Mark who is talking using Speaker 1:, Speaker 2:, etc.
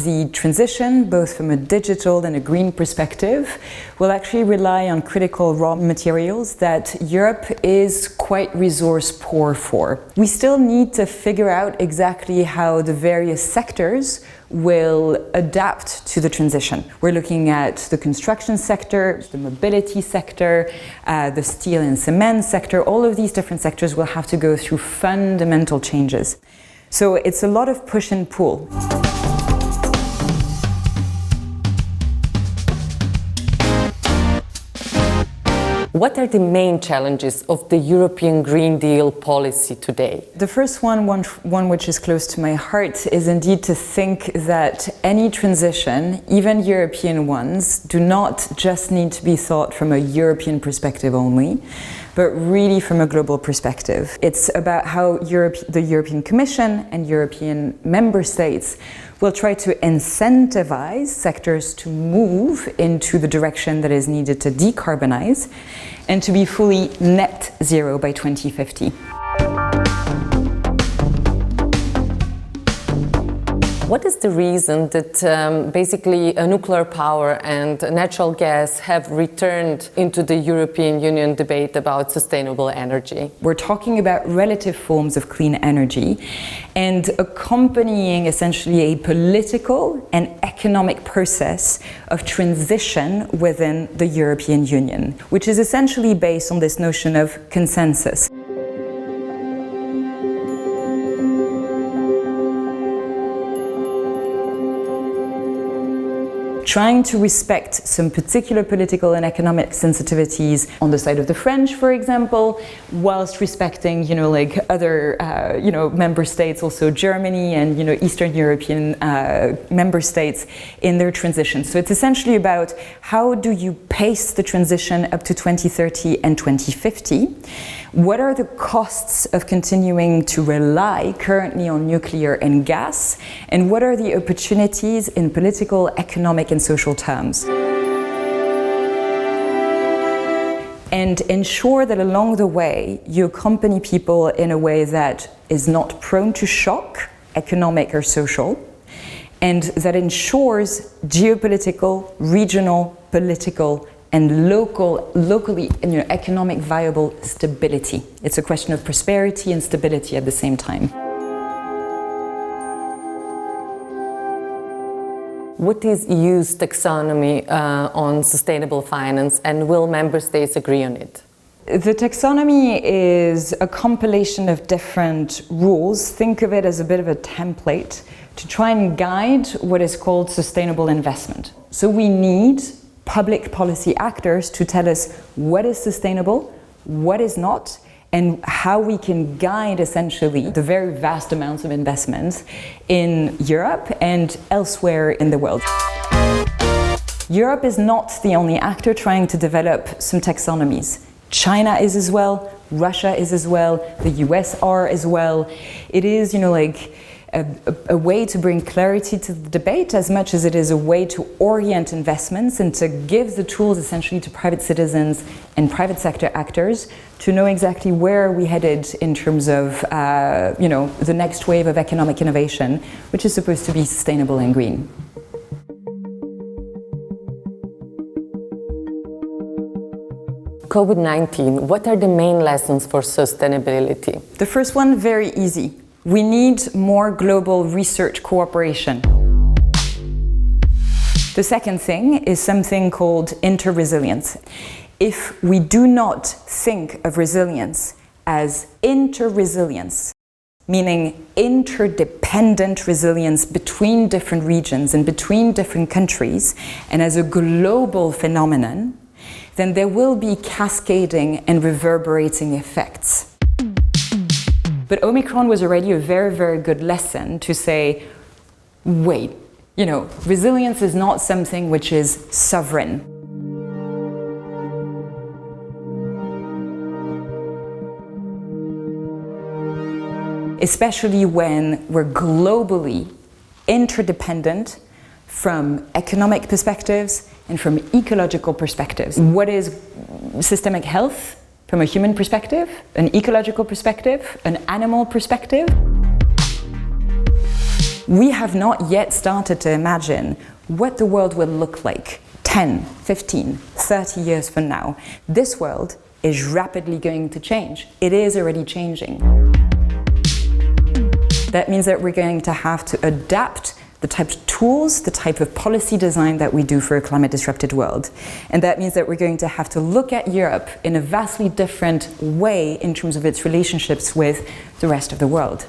Speaker 1: The transition, both from a digital and a green perspective, will actually rely on critical raw materials that Europe is quite resource poor for. We still need to figure out exactly how the various sectors will adapt to the transition. We're looking at the construction sector, the mobility sector, the steel and cement sector. All of these different sectors will have to go through fundamental changes. So it's a lot of push and pull.
Speaker 2: What are the main challenges of the European Green Deal policy today?
Speaker 1: The first one which is close to my heart, is indeed to think that any transition, even European ones, do not just need to be thought from a European perspective only, but really from a global perspective. It's about how the European Commission and European member states will try to incentivize sectors to move into the direction that is needed to decarbonize and to be fully net zero by 2050.
Speaker 2: What is the reason that basically nuclear power and natural gas have returned into the European Union debate about sustainable energy?
Speaker 1: We're talking about relative forms of clean energy and accompanying essentially a political and economic process of transition within the European Union, which is essentially based on this notion of consensus. Trying to respect some particular political and economic sensitivities on the side of the French, for example, whilst respecting, other, member states, also Germany and, Eastern European member states in their transition. So it's essentially about how do you pace the transition up to 2030 and 2050? What are the costs of continuing to rely currently on nuclear and gas? And what are the opportunities in political, economic, and social terms? And ensure that along the way, you accompany people in a way that is not prone to shock, economic or social, and that ensures geopolitical, regional, political, and locally economic viable stability. It's a question of prosperity and stability at the same time.
Speaker 2: What is EU's taxonomy on sustainable finance, and will member states agree on it?
Speaker 1: The taxonomy is a compilation of different rules. Think of it as a bit of a template to try and guide what is called sustainable investment. So we need public policy actors to tell us what is sustainable, what is not, and how we can guide essentially the very vast amounts of investments in Europe and elsewhere in the world. Europe is not the only actor trying to develop some taxonomies. China is as well, Russia is as well, the US are as well. It is, a way to bring clarity to the debate as much as it is a way to orient investments and to give the tools essentially to private citizens and private sector actors to know exactly where we headed in terms of the next wave of economic innovation, which is supposed to be sustainable and green.
Speaker 2: COVID-19, what are the main lessons for sustainability?
Speaker 1: The first one, very easy. We need more global research cooperation. The second thing is something called inter-resilience. If we do not think of resilience as inter-resilience, meaning interdependent resilience between different regions and between different countries, and as a global phenomenon, then there will be cascading and reverberating effects. But Omicron was already a very, very good lesson to say, wait, resilience is not something which is sovereign. Especially when we're globally interdependent from economic perspectives and from ecological perspectives. What is systemic health? From a human perspective, an ecological perspective, an animal perspective. We have not yet started to imagine what the world will look like 10, 15, 30 years from now. This world is rapidly going to change. It is already changing. That means that we're going to have to adapt the types of tools, the type of policy design that we do for a climate-disrupted world. And that means that we're going to have to look at Europe in a vastly different way in terms of its relationships with the rest of the world.